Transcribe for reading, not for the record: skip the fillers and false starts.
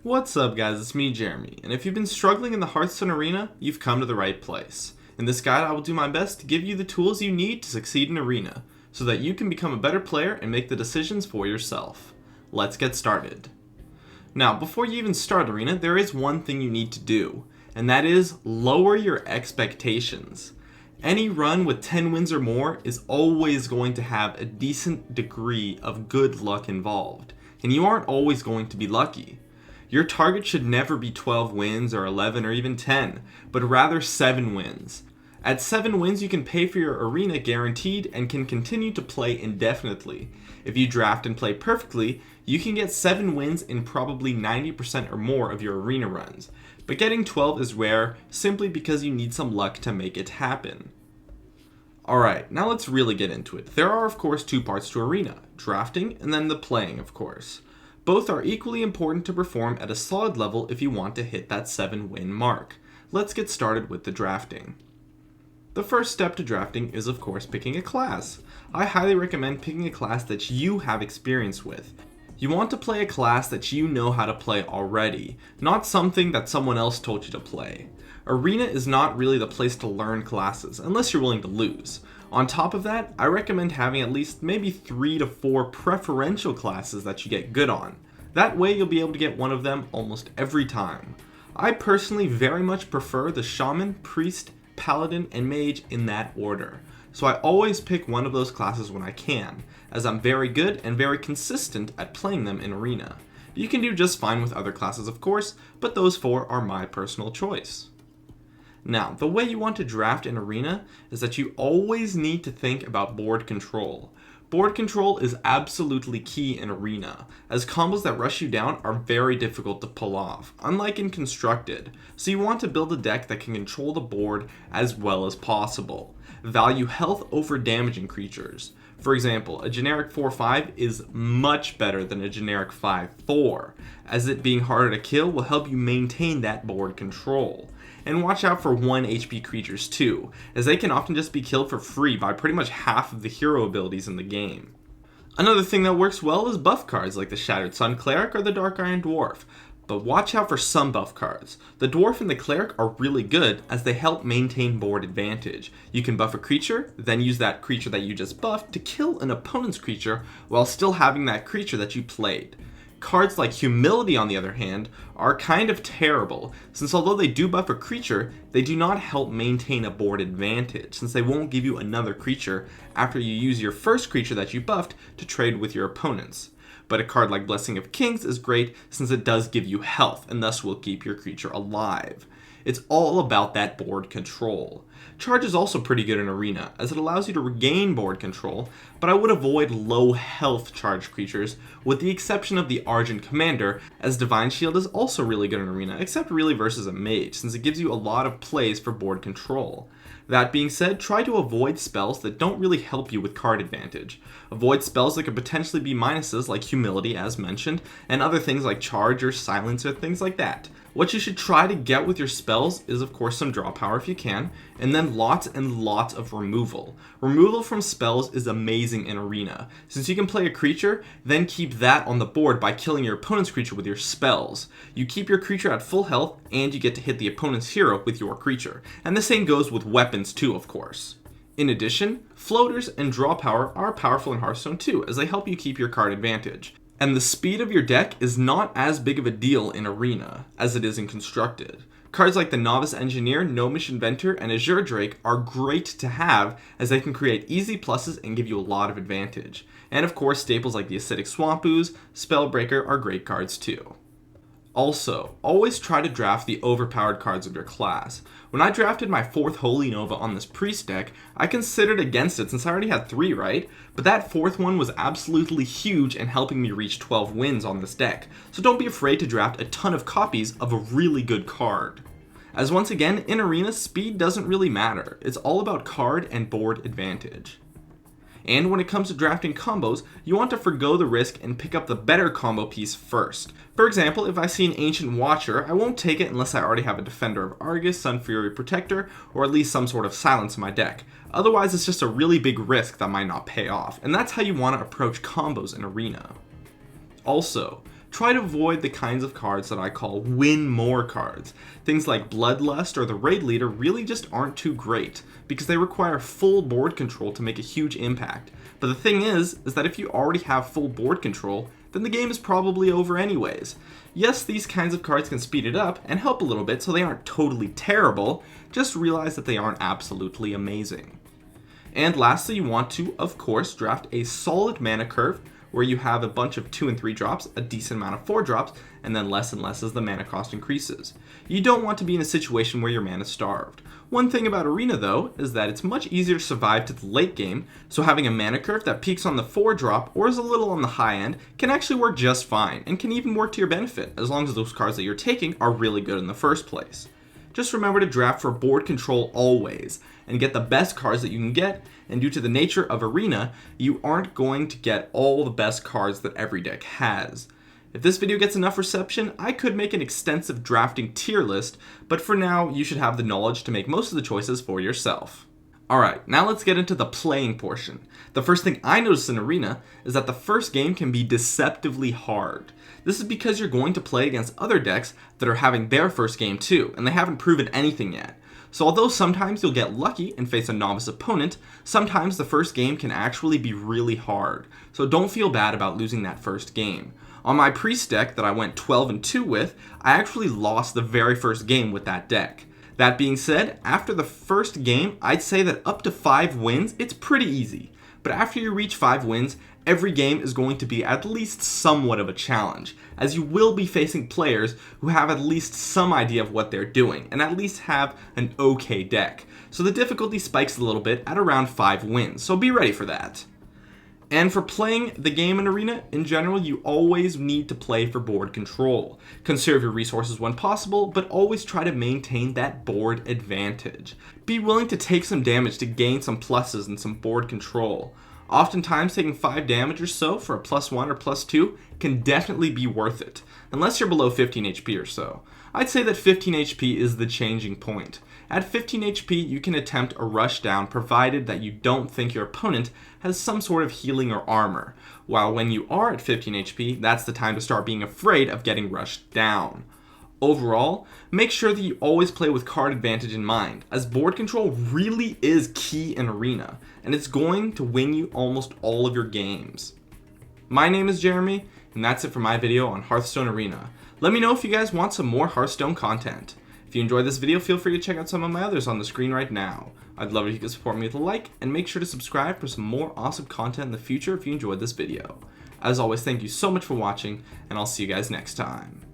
What's up guys, it's me Jeremy, and if you've been struggling in the Hearthstone arena, you've come to the right place. In this guide I will do my best to give you the tools you need to succeed in arena, so that you can become a better player and make the decisions for yourself. Let's get started. Now before you even start arena, there is one thing you need to do, and that is lower your expectations. Any run with 10 wins or more is always going to have a decent degree of good luck involved, and you aren't always going to be lucky. Your target should never be 12 wins or 11 or even 10, but rather 7 wins. At 7 wins you can pay for your arena guaranteed and can continue to play indefinitely. If you draft and play perfectly, you can get 7 wins in probably 90% or more of your arena runs, but getting 12 is rare simply because you need some luck to make it happen. Alright, now let's really get into it. There are of course 2 parts to arena, drafting and then the playing of course. Both are equally important to perform at a solid level if you want to hit that 7 win mark. Let's get started with the drafting. The first step to drafting is of course picking a class. I highly recommend picking a class that you have experience with. You want to play a class that you know how to play already, not something that someone else told you to play. Arena is not really the place to learn classes, unless you're willing to lose. On top of that, I recommend having at least maybe 3 to 4 preferential classes that you get good on. That way you'll be able to get one of them almost every time. I personally very much prefer the Shaman, Priest, Paladin, and Mage in that order. So I always pick one of those classes when I can, as I'm very good and very consistent at playing them in Arena. You can do just fine with other classes of course, but those 4 are my personal choice. Now, the way you want to draft in Arena is that you always need to think about board control. Board control is absolutely key in Arena, as combos that rush you down are very difficult to pull off, unlike in Constructed, so you want to build a deck that can control the board as well as possible. Value health over damaging creatures. For example, a generic 4-5 is much better than a generic 5-4, as it being harder to kill will help you maintain that board control. And watch out for 1 HP creatures too, as they can often just be killed for free by pretty much half of the hero abilities in the game. Another thing that works well is buff cards like the Shattered Sun Cleric or the Dark Iron Dwarf, but watch out for some buff cards. The Dwarf and the Cleric are really good as they help maintain board advantage. You can buff a creature, then use that creature that you just buffed to kill an opponent's creature while still having that creature that you played. Cards like Humility, on the other hand, are kind of terrible, since although they do buff a creature, they do not help maintain a board advantage, since they won't give you another creature after you use your first creature that you buffed to trade with your opponents. But a card like Blessing of Kings is great since it does give you health, and thus will keep your creature alive. It's all about that board control. Charge is also pretty good in Arena, as it allows you to regain board control, but I would avoid low health charge creatures, with the exception of the Argent Commander, as Divine Shield is also really good in Arena, except really versus a mage, since it gives you a lot of plays for board control. That being said, try to avoid spells that don't really help you with card advantage. Avoid spells that could potentially be minuses like Humility as mentioned, and other things like Charge or Silence or things like that. What you should try to get with your spells is of course some draw power if you can, and then lots and lots of removal. Removal from spells is amazing in Arena, since you can play a creature, then keep that on the board by killing your opponent's creature with your spells. You keep your creature at full health, and you get to hit the opponent's hero with your creature. And the same goes with weapons too, of course. In addition, floaters and draw power are powerful in Hearthstone too, as they help you keep your card advantage. And the speed of your deck is not as big of a deal in Arena as it is in Constructed. Cards like the Novice Engineer, Gnomish Inventor, and Azure Drake are great to have as they can create easy pluses and give you a lot of advantage. And of course, staples like the Acidic Swamp Ooze, Spellbreaker are great cards too. Also, always try to draft the overpowered cards of your class. When I drafted my 4th Holy Nova on this Priest deck, I considered against it since I already had 3, right? But that 4th one was absolutely huge in helping me reach 12 wins on this deck, so don't be afraid to draft a ton of copies of a really good card. As once again, in Arena, speed doesn't really matter. It's all about card and board advantage. And when it comes to drafting combos, you want to forgo the risk and pick up the better combo piece first. For example, if I see an Ancient Watcher, I won't take it unless I already have a Defender of Argus, Sun Fury Protector, or at least some sort of silence in my deck. Otherwise, it's just a really big risk that might not pay off, and that's how you want to approach combos in Arena. Also, try to avoid the kinds of cards that I call win more cards. Things like Bloodlust or the Raid Leader really just aren't too great, because they require full board control to make a huge impact. But the thing is that if you already have full board control, then the game is probably over anyways. Yes, these kinds of cards can speed it up and help a little bit so they aren't totally terrible, just realize that they aren't absolutely amazing. And lastly, you want to, of course, draft a solid mana curve where you have a bunch of 2 and 3 drops, a decent amount of 4 drops, and then less and less as the mana cost increases. You don't want to be in a situation where your mana is starved. One thing about Arena though is that it's much easier to survive to the late game, so having a mana curve that peaks on the 4 drop or is a little on the high end can actually work just fine, and can even work to your benefit as long as those cards that you're taking are really good in the first place. Just remember to draft for board control always, and get the best cards that you can get, and due to the nature of Arena, you aren't going to get all the best cards that every deck has. If this video gets enough reception, I could make an extensive drafting tier list, but for now, you should have the knowledge to make most of the choices for yourself. Alright, now let's get into the playing portion. The first thing I noticed in Arena is that the first game can be deceptively hard. This is because you're going to play against other decks that are having their first game too, and they haven't proven anything yet. So although sometimes you'll get lucky and face a novice opponent, sometimes the first game can actually be really hard. So don't feel bad about losing that first game. On my priest deck that I went 12-2 with, I actually lost the very first game with that deck. That being said, after the first game, I'd say that up to 5 wins, it's pretty easy. But after you reach 5 wins, every game is going to be at least somewhat of a challenge, as you will be facing players who have at least some idea of what they're doing, and at least have an okay deck. So the difficulty spikes a little bit at around 5 wins, so be ready for that. And for playing the game in Arena, in general, you always need to play for board control. Conserve your resources when possible, but always try to maintain that board advantage. Be willing to take some damage to gain some pluses and some board control. Oftentimes, taking 5 damage or so for a +1 or +2 can definitely be worth it, unless you're below 15 HP or so. I'd say that 15 HP is the changing point. At 15 HP, you can attempt a rush down provided that you don't think your opponent has some sort of healing or armor, while when you are at 15 HP, that's the time to start being afraid of getting rushed down. Overall, make sure that you always play with card advantage in mind, as board control really is key in Arena, and it's going to win you almost all of your games. My name is Jeremy, and that's it for my video on Hearthstone Arena. Let me know if you guys want some more Hearthstone content. If you enjoyed this video, feel free to check out some of my others on the screen right now. I'd love it if you could support me with a like, and make sure to subscribe for some more awesome content in the future if you enjoyed this video. As always, thank you so much for watching, and I'll see you guys next time.